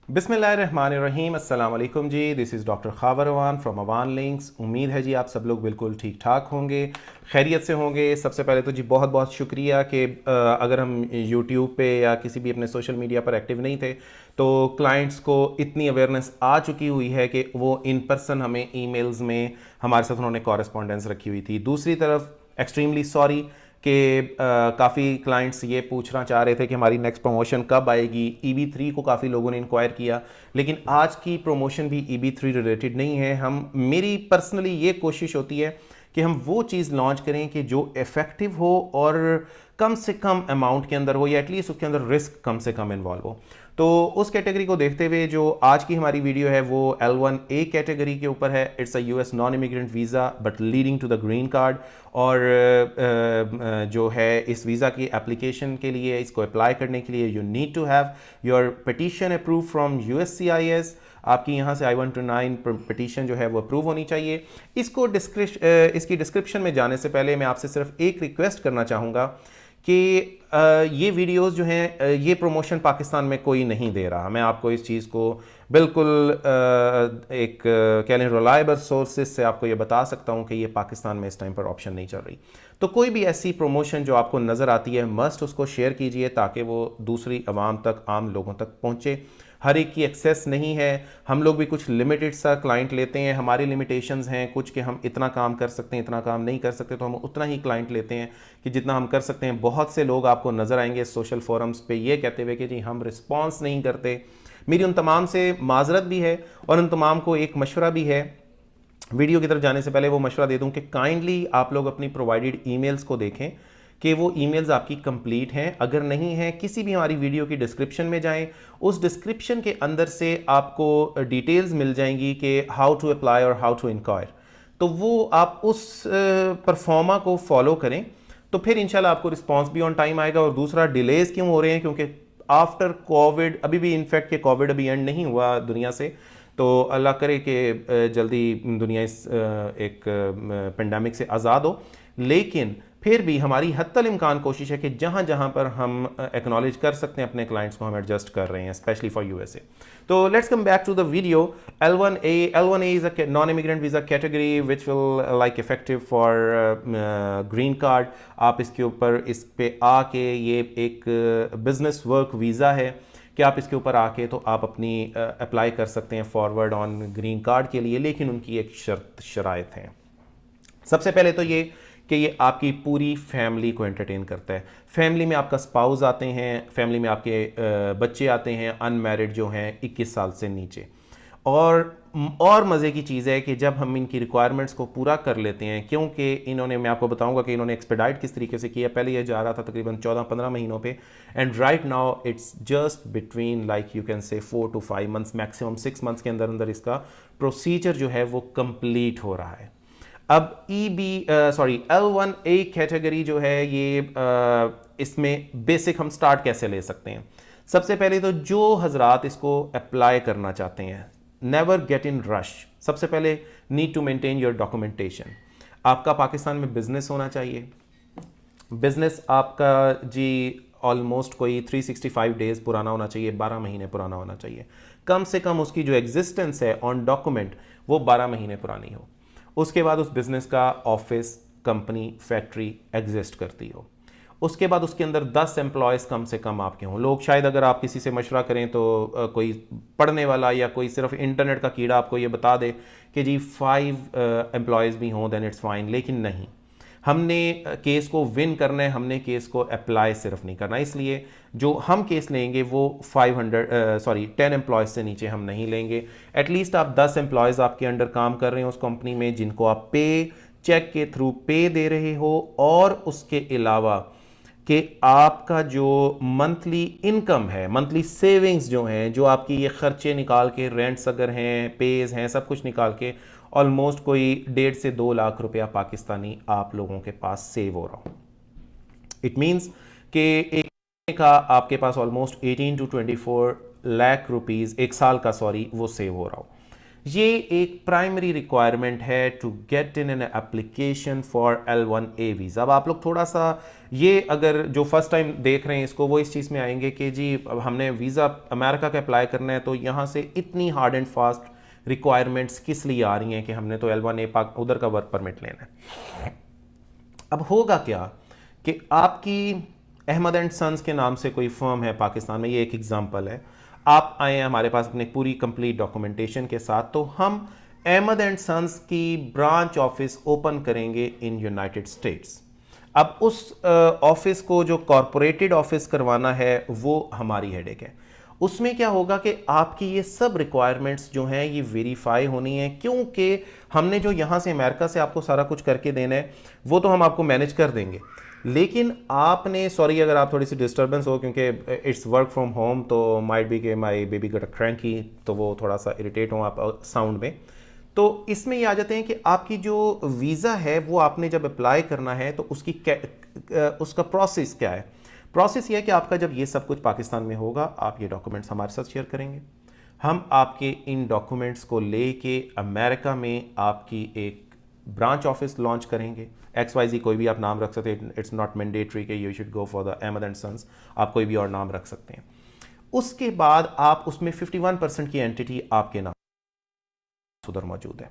बिस्मिल्लाहिर्रहमानिर्रहीम। अस्सलाम वालेकुम जी। This is doctor Khawar Awan from Awan links. उम्मीद है जी आप सब लोग बिल्कुल ठीक ठाक होंगे, खैरियत से होंगे। सबसे पहले तो जी बहुत बहुत शुक्रिया कि अगर हम यूट्यूब पे या किसी भी अपने सोशल मीडिया पर एक्टिव नहीं थे तो क्लाइंट्स को इतनी अवेयरनेस आ चुकी हुई है कि वो इन पर्सन हमें ईमेल्स में हमारे साथ उन्होंने कॉरेस्पॉन्डेंस रखी हुई थी। दूसरी तरफ एक्सट्रीमली सॉरी कि काफ़ी क्लाइंट्स ये पूछना चाह रहे थे कि हमारी नेक्स्ट प्रमोशन कब आएगी। EB3 को काफ़ी लोगों ने इंक्वायर किया, लेकिन आज की प्रमोशन भी EB3 रिलेटेड नहीं है। मेरी पर्सनली ये कोशिश होती है कि हम वो चीज़ लॉन्च करें कि जो इफ़ेक्टिव हो और कम से कम अमाउंट के अंदर हो, या एटलीस्ट उसके अंदर रिस्क कम से कम इन्वॉल्व हो। तो उस कैटेगरी को देखते हुए जो आज की हमारी वीडियो है वो L1A कैटेगरी के ऊपर है। It's a US non immigrant visa but leading to the green card. और जो है इस वीज़ा की एप्लीकेशन के लिए, इसको अप्लाई करने के लिए, you need to have your petition approve from USCIS। आपकी यहाँ से I-129 पिटीशन जो है वो अप्रूव होनी चाहिए। इसकी डिस्क्रिप्शन में जाने से पहले मैं आपसे सिर्फ एक रिक्वेस्ट करना चाहूँगा कि ये वीडियोस जो हैं, ये प्रमोशन पाकिस्तान में कोई नहीं दे रहा। मैं आपको इस चीज़ को बिल्कुल एक कह लें रिलायबल सोर्सेज से आपको ये बता सकता हूँ कि ये पाकिस्तान में इस टाइम पर ऑप्शन नहीं चल रही। तो कोई भी ऐसी प्रमोशन जो आपको नज़र आती है, मस्ट उसको शेयर कीजिए ताकि वो दूसरी आवाम तक, आम लोगों तक पहुँचे। हर एक की एक्सेस नहीं है। हम लोग भी कुछ लिमिटेड सा क्लाइंट लेते हैं, हमारी लिमिटेशंस हैं कुछ कि हम इतना काम कर सकते हैं, इतना काम नहीं कर सकते, तो हम उतना ही क्लाइंट लेते हैं कि जितना हम कर सकते हैं। बहुत से लोग आपको नज़र आएंगे सोशल फोरम्स पे ये कहते हुए कि जी हम रिस्पॉन्स नहीं करते। मेरी उन तमाम से माजरत भी है और उन तमाम को एक मशवरा भी है। वीडियो की तरफ जाने से पहले वो मशवरा दे दूं कि काइंडली आप लोग अपनी प्रोवाइडेड ईमेल्स को देखें कि वो ईमेल्स आपकी कंप्लीट हैं। अगर नहीं है, किसी भी हमारी वीडियो की डिस्क्रिप्शन में जाएं, उस डिस्क्रिप्शन के अंदर से आपको डिटेल्स मिल जाएंगी कि हाउ टू अप्लाई और हाउ टू इंक्वायर। तो वो आप उस परफॉर्मा को फॉलो करें तो फिर इंशाल्लाह आपको रिस्पॉन्स भी ऑन टाइम आएगा। और दूसरा, डिलेज क्यों हो रहे हैं? क्योंकि आफ्टर कोविड, अभी भी इनफैक्ट कि कोविड अभी एंड नहीं हुआ दुनिया से, तो अल्लाह करे कि जल्दी दुनिया इस एक पेंडेमिक से आज़ाद हो। लेकिन फिर भी हमारी हत्तल इम्कान कोशिश है कि जहाँ जहाँ पर हम एक्नॉलेज कर सकते हैं अपने क्लाइंट्स को, हम एडजस्ट कर रहे हैं, स्पेशली फॉर USA। तो let's come back to the video. L1A is a non-immigrant visa category which will like effective for green card। आप इसके ऊपर इस पे आके, ये एक बिजनेस वर्क वीज़ा है कि आप इसके ऊपर आके तो आप अपनी अप्लाई कर सकते हैं फॉरवर्ड ऑन ग्रीन कार्ड के लिए। लेकिन उनकी एक शराइत है। सबसे पहले तो ये कि ये आपकी पूरी फैमिली को एंटरटेन करता है। फैमिली में आपका स्पाउस आते हैं, फैमिली में आपके बच्चे आते हैं अनमैरिड जो हैं 21 साल से नीचे। और मज़े की चीज़ है कि जब हम इनकी रिक्वायरमेंट्स को पूरा कर लेते हैं, क्योंकि इन्होंने, मैं आपको बताऊंगा कि इन्होंने एक्सपेडाइट किस तरीके से किया। पहले ये जा रहा था तकरीबन 14-15 महीनों पे, and right now it's just between like you can say 4 to 5 months, maximum 6 months के अंदर अंदर इसका प्रोसीजर जो है वो कंप्लीट हो रहा है। अब L1A कैटेगरी जो है ये इसमें बेसिक हम स्टार्ट कैसे ले सकते हैं? सबसे पहले तो जो हजरात इसको अप्लाई करना चाहते हैं, नेवर गेट इन रश। सबसे पहले need to maintain your documentation. आपका पाकिस्तान में बिजनेस होना चाहिए। बिजनेस आपका जी ऑलमोस्ट कोई 365 डेज पुराना होना चाहिए, 12 महीने पुराना होना चाहिए। कम से कम उसकी जो एग्जिस्टेंस है ऑन डॉक्यूमेंट वो 12 महीने पुरानी हो। उसके बाद उस बिज़नेस का ऑफिस, कंपनी, फैक्ट्री एग्जिस्ट करती हो। उसके बाद उसके अंदर 10 एम्प्लॉयज़ कम से कम आपके हों। लोग शायद अगर आप किसी से मशवरा करें तो कोई पढ़ने वाला या कोई सिर्फ इंटरनेट का कीड़ा आपको ये बता दे कि जी 5 एम्प्लॉयज़ भी हों, देन इट्स फाइन। लेकिन नहीं, हमने केस को विन करना है, हमने केस को अप्लाई सिर्फ नहीं करना। इसलिए जो हम केस लेंगे वो 10 एम्प्लॉयज़ से नीचे हम नहीं लेंगे। एटलीस्ट आप 10 एम्प्लॉयज़ आपके अंडर काम कर रहे हैं उस कंपनी में, जिनको आप पे चेक के थ्रू पे दे रहे हो, और उसके अलावा कि आपका जो मंथली इनकम है, मंथली सेविंग्स जो हैं, जो आपकी ये खर्चे निकाल के, रेंट्स अगर हैं, पेज हैं, सब कुछ निकाल के ऑलमोस्ट कोई 1.5 से 2 लाख रुपया पाकिस्तानी आप लोगों के पास सेव हो रहा हो। इट मीन्स कि एक का आपके पास ऑलमोस्ट 18 to 24 लाख रुपीज़ एक साल का, सॉरी, वो सेव हो रहा हो। ये एक प्राइमरी रिक्वायरमेंट है to get in an application for L1A visa. अब आप लोग थोड़ा सा ये अगर जो फर्स्ट टाइम देख रहे हैं इसको, वो इस चीज़ में आएंगे कि जी अब हमने वीज़ा अमेरिका का अप्लाई करना है, तो यहाँ से इतनी हार्ड एंड फास्ट रिक्वायरमेंट्स किस लिए आ रही हैं कि हमने तो L1A पाक उधर का वर्क परमिट लेना है। अब होगा क्या कि आपकी अहमद एंड सन्स के नाम से कोई फर्म है पाकिस्तान में, ये एक एग्जांपल है, आप आए हैं हमारे पास अपने पूरी कंप्लीट डॉक्यूमेंटेशन के साथ, तो हम अहमद एंड सन्स की ब्रांच ऑफिस ओपन करेंगे इन यूनाइटेड स्टेट्स। अब उस ऑफिस को जो कॉरपोरेटेड ऑफिस करवाना है वो हमारी हेडेक है। उसमें क्या होगा कि आपकी ये सब रिक्वायरमेंट्स जो हैं ये वेरीफाई होनी है, क्योंकि हमने जो यहाँ से अमेरिका से आपको सारा कुछ करके देना है वो तो हम आपको मैनेज कर देंगे, लेकिन आपने, सॉरी अगर आप थोड़ी सी डिस्टर्बेंस हो क्योंकि इट्स वर्क फ्रॉम होम, तो माइट बी के माई बेबी गट क्रैंकी, तो वो थोड़ा सा इरिटेट हो आप साउंड में। तो इसमें ये आ जाते हैं कि आपकी जो वीज़ा है वो आपने जब अप्लाई करना है तो उसका प्रोसेस क्या है। प्रोसेस ये है कि आपका जब ये सब कुछ पाकिस्तान में होगा, आप ये डॉक्यूमेंट्स हमारे साथ शेयर करेंगे, हम आपके इन डॉक्यूमेंट्स को लेके अमेरिका में आपकी एक ब्रांच ऑफिस लॉन्च करेंगे। XYZ कोई भी आप नाम रख सकते हैं, इट्स नॉट मैंडेटरी कि you should go for the Ahmad and sons, आप कोई भी और नाम रख सकते हैं। उसके बाद आप उसमें 51% की एंटिटी आपके नाम उधर मौजूद है।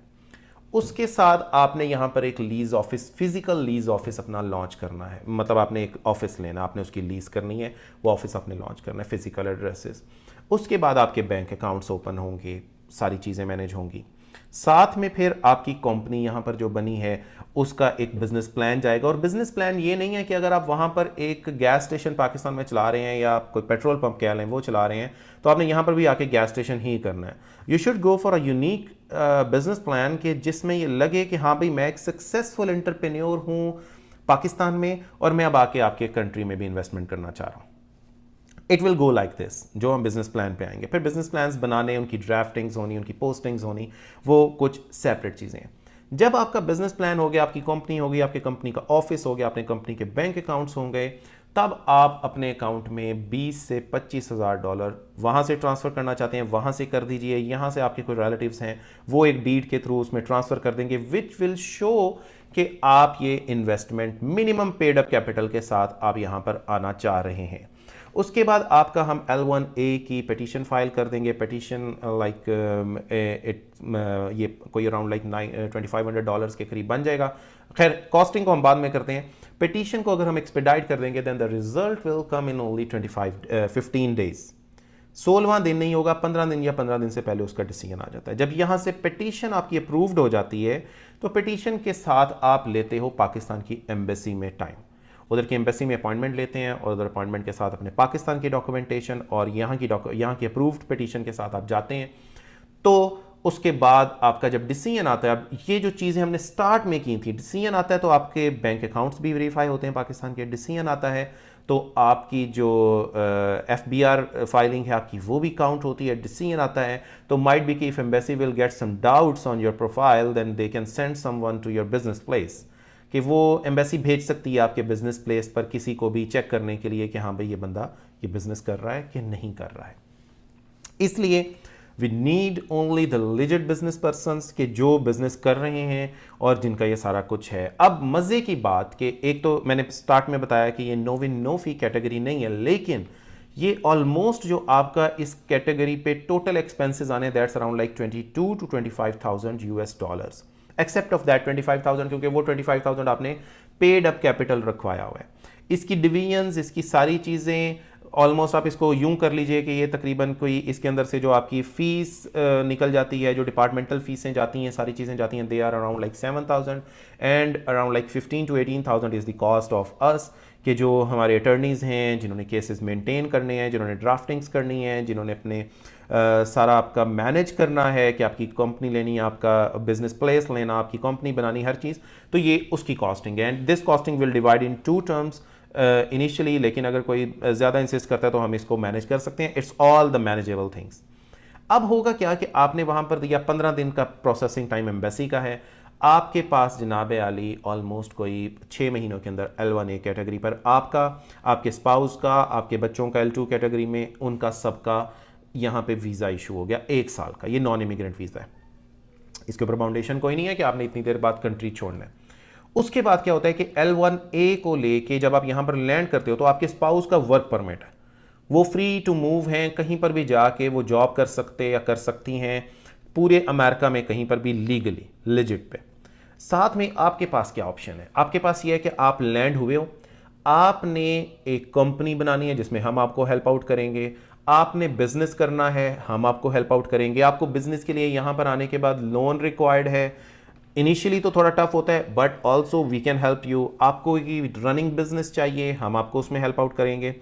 उसके साथ आपने यहाँ पर एक lease office, physical lease office अपना लॉन्च करना है, मतलब आपने एक ऑफिस लेना, आपने उसकी लीज करनी है, वो ऑफिस आपने लॉन्च करना है, फिजिकल एड्रेसेस। उसके बाद आपके बैंक अकाउंट्स ओपन होंगे, सारी चीज़ें मैनेज होंगी। साथ में फिर आपकी कंपनी यहाँ पर जो बनी है उसका एक बिजनेस प्लान जाएगा। और बिजनेस प्लान ये नहीं है कि अगर आप वहाँ पर एक गैस स्टेशन पाकिस्तान में चला रहे हैं या कोई पेट्रोल पंप कह लें वो चला रहे हैं, तो आपने यहाँ पर भी आके गैस स्टेशन ही करना है। You should go for a unique business plan कि जिसमें ये लगे कि हाँ भाई मैं एक सक्सेसफुल एंटरप्रेन्योर हूँ पाकिस्तान में और मैं अब आके आपके कंट्री में भी इन्वेस्टमेंट करना चाह रहा हूँ। It will go like this. जो हम बिजनेस प्लान पे आएंगे, फिर बिजनेस प्लान्स बनाने, उनकी ड्राफ्टिंग्स होनी, उनकी पोस्टिंग्स होनी, वो कुछ सेपरेट चीज़ें हैं। जब आपका बिजनेस प्लान हो गया, आपकी कंपनी होगी, आपके कंपनी का ऑफिस हो गया, अपने कंपनी के बैंक अकाउंट्स होंगे, तब आप अपने अकाउंट में 20 से 25 हज़ार डॉलर वहाँ से ट्रांसफ़र करना चाहते हैं, वहाँ से कर दीजिए। यहाँ से आपके कोई रिलेटिव्स हैं वो एक डीड के थ्रू उसमें ट्रांसफ़र कर देंगे, विच विल शो कि आप ये investment minimum paid up capital के साथ आप यहाँ पर आना चाह रहे हैं। उसके बाद आपका हम L1A की पिटीशन फाइल कर देंगे। पिटीशन लाइक ये कोई अराउंड लाइक $2500 के करीब बन जाएगा। खैर कॉस्टिंग को हम बाद में करते हैं। पिटीशन को अगर हम एक्सपेडाइट कर देंगे then the result will come in only 15 days. 16वां दिन नहीं होगा, 15 दिन या 15 दिन से पहले उसका डिसीजन आ जाता है। जब यहाँ से पिटीशन आपकी अप्रूव्ड हो जाती है तो पिटीशन के साथ आप लेते हो पाकिस्तान की एम्बेसी में टाइम, उधर की एम्बेसी में अपॉइंटमेंट लेते हैं और उधर अपॉइंटमेंट के साथ अपने पाकिस्तान की डॉक्यूमेंटेशन और यहाँ की अप्रूव्ड पिटीशन के साथ आप जाते हैं। तो उसके बाद आपका जब डिसीजन आता है, अब ये जो चीज़ें हमने स्टार्ट में की थी, डिसीजन आता है तो आपके बैंक अकाउंट्स भी वेरीफाई होते हैं पाकिस्तान के। डिसीजन आता है तो आपकी जो FBR फाइलिंग है आपकी वो भी काउंट होती है। डिसीजन आता है तो माइट बी कि if embassy will get some doubts on your profile then they can send someone to your business place, कि वो एम्बेसी भेज सकती है आपके बिजनेस प्लेस पर किसी को भी चेक करने के लिए कि हाँ भाई ये बंदा ये बिजनेस कर रहा है कि नहीं कर रहा है। इसलिए we need only the legit business persons के जो बिजनेस कर रहे हैं और जिनका ये सारा कुछ है। अब मज़े की बात कि एक तो मैंने स्टार्ट में बताया कि ये no win no fee category नहीं है, लेकिन ये ऑलमोस्ट जो आपका इस कैटेगरी पे टोटल एक्सपेंसेस आने that's around like 22 to 25,000 US dollars, except of that 25,000, क्योंकि वो 25,000 आपने पेड अप कैपिटल रखवाया हुआ है। इसकी डिवीजन्स, इसकी सारी चीज़ें ऑलमोस्ट आप इसको यूं कर लीजिए कि ये तकरीबन कोई इसके अंदर से जो आपकी फ़ीस निकल जाती है, जो डिपार्टमेंटल फ़ीसें जाती हैं, सारी चीज़ें जाती हैं, they are around like 7,000 and around like 15 to 18,000 is the cost of us, कि जो हमारे अटर्नीज़ हैं जिन्होंने केसेस मेंटेन करने हैं, जिन्होंने ड्राफ्टिंग्स करनी है, जिन्होंने अपने सारा आपका मैनेज करना है कि आपकी कंपनी लेनी, आपका बिजनेस प्लेस लेना, आपकी कंपनी बनानी, हर चीज़, तो ये उसकी कॉस्टिंग है। And this costing will divide in 2 terms initially, लेकिन अगर कोई ज़्यादा इंसिस्ट करता है तो हम इसको मैनेज कर सकते हैं। It's all the manageable things. अब होगा क्या कि आपने वहाँ पर दिया 15 दिन का प्रोसेसिंग टाइम एम्बेसी का है, आपके पास जनाब आली ऑलमोस्ट कोई 6 महीनों के अंदर L1A कैटेगरी पर आपका, आपके स्पाउस का, आपके बच्चों का L2 कैटेगरी में, उनका सबका यहाँ पे वीज़ा इशू हो गया 1 साल का। ये नॉन इमिग्रेंट वीज़ा है। इसके ऊपर बाउंडेशन कोई नहीं है कि आपने इतनी देर बाद कंट्री छोड़ना है। उसके बाद क्या होता है कि L1A को लेके जब आप यहाँ पर लैंड करते हो तो आपके स्पाउस का वर्क परमिट है, वो फ्री टू मूव हैं, कहीं पर भी जाके वो जॉब कर सकते या कर सकती हैं पूरे अमेरिका में कहीं पर भी लीगली लिजिट पे। साथ में आपके पास क्या ऑप्शन है, आपके पास ये है कि आप लैंड हुए हो, आपने एक कंपनी बनानी है जिसमें हम आपको हेल्प आउट करेंगे, आपने बिजनेस करना है हम आपको हेल्प आउट करेंगे, आपको बिजनेस के लिए यहाँ पर आने के बाद लोन रिक्वायर्ड है, इनिशियली तो थोड़ा टफ होता है but also we can help you, आपको रनिंग बिजनेस चाहिए हम आपको उसमें हेल्प आउट करेंगे।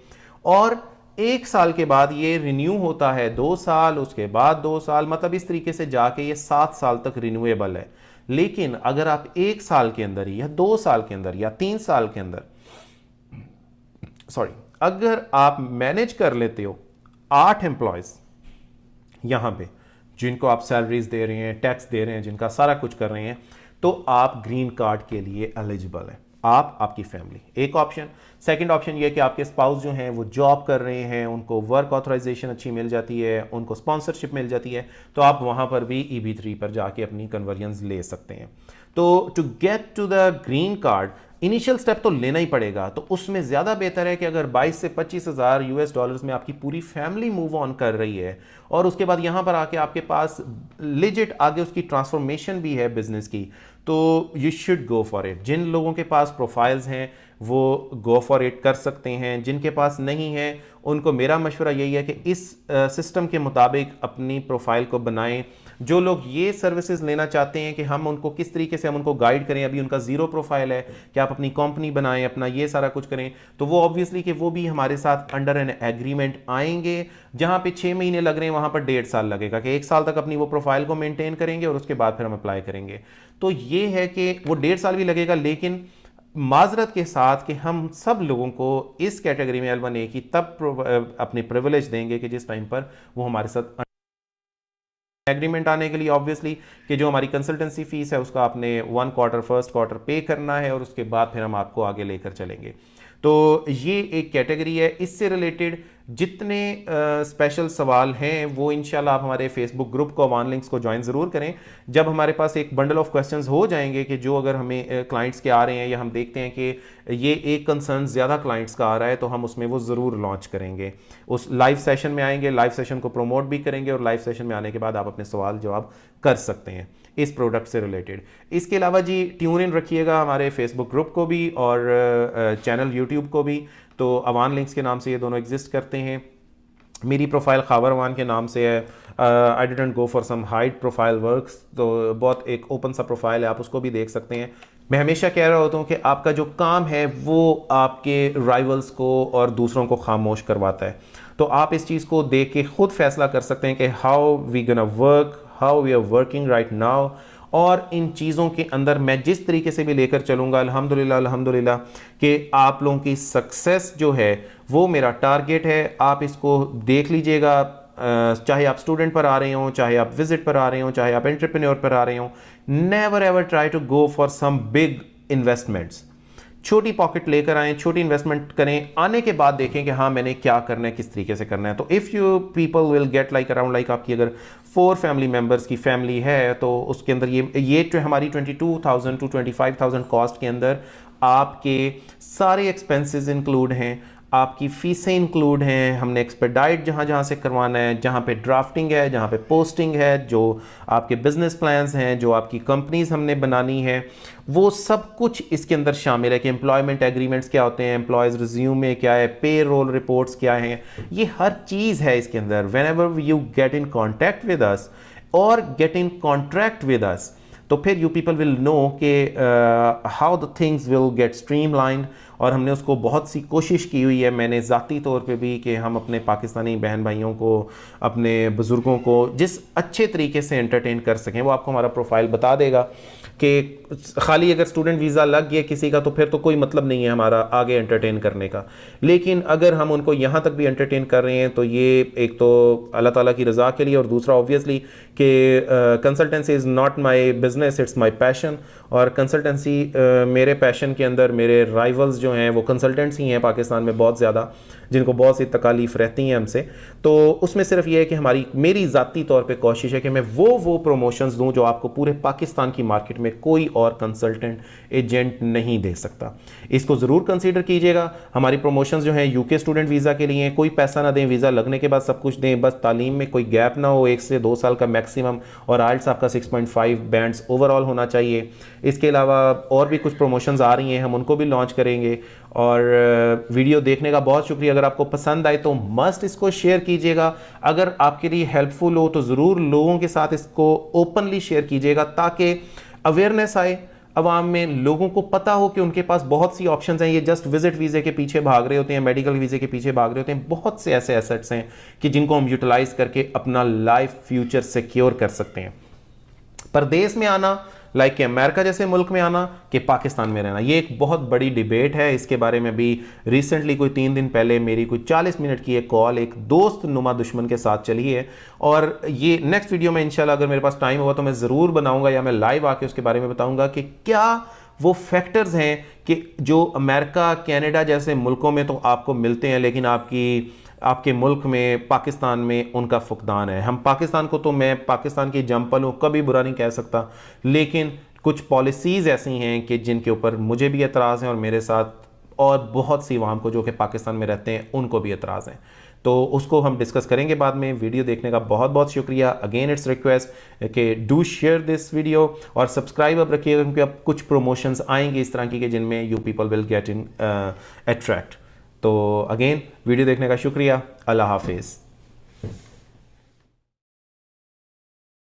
और 1 साल के बाद ये रिन्यू होता है, 2 साल, उसके बाद 2 साल, मतलब इस तरीके से जाके ये 7 साल तक रिन्यूएबल है। लेकिन अगर आप 1 साल के अंदर या 2 साल के अंदर या 3 साल के अंदर अगर आप मैनेज कर लेते हो 8 एम्प्लॉयज यहां पे जिनको आप सैलरीज दे रहे हैं, टैक्स दे रहे हैं, जिनका सारा कुछ कर रहे हैं, तो आप ग्रीन कार्ड के लिए एलिजिबल हैं, आप आपकी फैमिली। एक ऑप्शन। सेकंड ऑप्शन ये है कि आपके स्पाउस जो हैं वो जॉब कर रहे हैं, उनको वर्क ऑथराइजेशन अच्छी मिल जाती है, उनको स्पॉन्सरशिप मिल जाती है, तो आप वहां पर भी EB3 पर जाके अपनी कन्वर्जन्स ले सकते हैं। तो to get to the green card initial step तो लेना ही पड़ेगा, तो उसमें ज़्यादा बेहतर है कि अगर 22 से 25 हज़ार US डॉलर्स में आपकी पूरी फैमिली मूव ऑन कर रही है और उसके बाद यहाँ पर आके आपके पास लिजिट आगे उसकी ट्रांसफॉर्मेशन भी है बिजनेस की, तो you should go for it. जिन लोगों के पास प्रोफाइल्स हैं वो गो फॉर इट कर सकते हैं, जिनके पास नहीं है उनको मेरा मशवरा यही है कि इस सिस्टम के मुताबिक अपनी प्रोफाइल को बनाएं। जो लोग ये सर्विसेज लेना चाहते हैं कि हम उनको किस तरीके से हम उनको गाइड करें, अभी उनका ज़ीरो प्रोफाइल है कि आप अपनी कंपनी बनाएं, अपना ये सारा कुछ करें, तो वो ऑब्वियसली कि वो भी हमारे साथ अंडर एन एग्रीमेंट आएंगे। जहां पे 6 महीने लग रहे हैं वहां पर 1.5 साल लगेगा कि 1 साल तक अपनी वो प्रोफाइल को मेंटेन करेंगे और उसके बाद फिर हम अप्लाई करेंगे। तो ये है कि वो 1.5 साल भी लगेगा, लेकिन माजरत के साथ कि हम सब लोगों को इस कैटेगरी में L1A की तब अपने प्रिविलेज देंगे कि जिस टाइम पर वो हमारे साथ एग्रीमेंट आने के लिए ऑब्वियसली कि जो हमारी कंसल्टेंसी फीस है उसका आपने 1 क्वार्टर फर्स्ट क्वार्टर पे करना है और उसके बाद फिर हम आपको आगे लेकर चलेंगे। तो ये एक कैटेगरी है। इससे रिलेटेड जितने स्पेशल सवाल हैं वो इंशाल्लाह आप हमारे फेसबुक ग्रुप को अवान लिंक्स को ज्वाइन ज़रूर करें। जब हमारे पास एक बंडल ऑफ क्वेश्चंस हो जाएंगे कि जो अगर हमें क्लाइंट्स के आ रहे हैं या हम देखते हैं कि ये एक कंसर्न ज़्यादा क्लाइंट्स का आ रहा है, तो हम उसमें वो ज़रूर लॉन्च करेंगे। उस लाइव सेशन में आएंगे, लाइव सेशन को प्रमोट भी करेंगे और लाइव सेशन में आने के बाद आप अपने सवाल जवाब कर सकते हैं इस प्रोडक्ट से रिलेटेड। इसके अलावा जी ट्यून इन रखिएगा हमारे फेसबुक ग्रुप को भी और चैनल यूट्यूब को भी, तो अवान लिंक्स के नाम से ये दोनों एग्जिस्ट करते हैं। मेरी प्रोफाइल खावर अवान के नाम से है। I didn't go for some hide profile works, तो बहुत एक ओपन सा प्रोफाइल है, आप उसको भी देख सकते हैं। मैं हमेशा कह रहा होता हूँ कि आपका जो काम है वो आपके राइवल्स को और दूसरों को खामोश करवाता है, तो आप इस चीज़ को देख के खुद फैसला कर सकते हैं कि how we gonna work, how we are working right now. और इन चीज़ों के अंदर मैं जिस तरीके से भी लेकर चलूँगा अल्हम्दुलिल्लाह अल्हम्दुलिल्लाह कि आप लोगों की सक्सेस जो है वो मेरा टारगेट है। आप इसको देख लीजिएगा, चाहे आप स्टूडेंट पर आ रहे हों, चाहे आप विजिट पर आ रहे हों, चाहे आप एंटरप्रेन्योर पर आ रहे हों, never ever try to go for some big investments. छोटी पॉकेट लेकर आएँ, छोटी इन्वेस्टमेंट करें, आने के बाद देखें कि हाँ मैंने क्या करना है, किस तरीके से करना है। तो if you people will get like around like आपकी अगर 4 फैमिली मेम्बर्स की फैमिली है तो उसके अंदर ये हमारी 22,000 to 25,000 कॉस्ट के अंदर आपके सारे एक्सपेंसेस इंक्लूड हैं, आपकी फ़ीसें इंक्लूड हैं, हमने एक्सपेडाइट जहाँ जहाँ से करवाना है, जहाँ पे ड्राफ्टिंग है, जहाँ पे पोस्टिंग है, जो आपके बिजनेस प्लान्स हैं, जो आपकी कंपनीज हमने बनानी है, वो सब कुछ इसके अंदर शामिल है कि एम्प्लॉयमेंट एग्रीमेंट्स क्या होते हैं, एम्प्लॉयज़ रिज्यूमे क्या है, पे रोल रिपोर्ट्स क्या हैं, ये हर चीज़ है इसके अंदर। Whenever you get in contact with us और get in contract with us, तो फिर यू पीपल विल नो कि how the things will get streamlined. और हमने उसको बहुत सी कोशिश की हुई है, मैंने ज़ाती तौर पे भी, कि हम अपने पाकिस्तानी बहन भाइयों को, अपने बुज़ुर्गों को जिस अच्छे तरीके से एंटरटेन कर सकें। वो आपको हमारा प्रोफाइल बता देगा कि खाली अगर स्टूडेंट वीज़ा लग गया किसी का तो फिर तो कोई मतलब नहीं है हमारा आगे एंटरटेन करने का, लेकिन अगर हम उनको यहाँ तक भी एंटरटेन कर रहे हैं तो ये एक तो अल्लाह ताला की रज़ा के लिए, और दूसरा ऑब्वियसली कि consultancy is not my business, it's my passion. और कंसल्टेंसी मेरे पैशन के अंदर, मेरे राइवल्स जो हैं वो कंसल्टेंट्स ही हैं पाकिस्तान में बहुत ज़्यादा, जिनको बहुत सी तकालीफ रहती हैं हमसे। तो उसमें सिर्फ ये है कि मेरी ज़ाती तौर पे कोशिश है कि मैं वो प्रमोशंस दूं जो आपको पूरे पाकिस्तान की मार्केट में कोई और कंसल्टेंट एजेंट नहीं दे सकता। इसको ज़रूर कंसीडर कीजिएगा। हमारी प्रमोशंस जो हैं यूके स्टूडेंट वीज़ा के लिए, कोई पैसा ना दें, वीज़ा लगने के बाद सब कुछ दें, बस तालीम में कोई गैप ना हो, 1 से 2 साल का मैक्सिमम, और आइल्स आपका 6.5 बैंड्स ओवरऑल होना चाहिए। इसके अलावा और भी कुछ प्रमोशंस आ रही हैं, हम उनको भी लॉन्च करेंगे। और वीडियो देखने का बहुत शुक्रिया। अगर आपको पसंद आए तो मस्ट इसको शेयर कीजिएगा। अगर आपके लिए हेल्पफुल हो तो ज़रूर लोगों के साथ इसको ओपनली शेयर कीजिएगा, ताकि अवेयरनेस आए अवाम में, लोगों को पता हो कि उनके पास बहुत सी ऑप्शंस हैं। ये जस्ट विजिट वीज़े के पीछे भाग रहे होते हैं, मेडिकल वीज़े के पीछे भाग रहे होते हैं। बहुत से ऐसे एसेट्स हैं कि जिनको हम यूटिलाइज करके अपना लाइफ फ्यूचर सिक्योर कर सकते हैं। परदेश में आना, लाइक कि अमेरिका जैसे मुल्क में आना कि पाकिस्तान में रहना, ये एक बहुत बड़ी डिबेट है। इसके बारे में भी रिसेंटली कोई 3 दिन पहले मेरी कोई 40 मिनट की एक कॉल एक दोस्त नुमा दुश्मन के साथ चली है। और ये नेक्स्ट वीडियो में इंशाल्लाह अगर मेरे पास टाइम होगा तो मैं ज़रूर बनाऊंगा, या मैं लाइव आके उसके बारे में बताऊंगा कि क्या वो फैक्टर्स हैं कि जो अमेरिका, कनाडा जैसे मुल्कों में तो आपको मिलते हैं, लेकिन आपके मुल्क में, पाकिस्तान में उनका फुकदान है। हम पाकिस्तान को, तो मैं पाकिस्तान की जंपल हूँ, कभी बुरा नहीं कह सकता, लेकिन कुछ पॉलिसीज़ ऐसी हैं कि जिनके ऊपर मुझे भी एतराज़ हैं और मेरे साथ और बहुत सी अवाम को जो कि पाकिस्तान में रहते हैं उनको भी एतराज़ हैं। तो उसको हम डिस्कस करेंगे बाद में। वीडियो देखने का बहुत बहुत शुक्रिया। अगेन इट्स रिक्वेस्ट कि डू शेयर दिस वीडियो और सब्सक्राइब अब रखिएगा, क्योंकि अब कुछ प्रमोशंस आएंगे इस तरह की कि जिनमें you people will get in attract. तो अगेन वीडियो देखने का शुक्रिया। अल्लाह हाफिज़।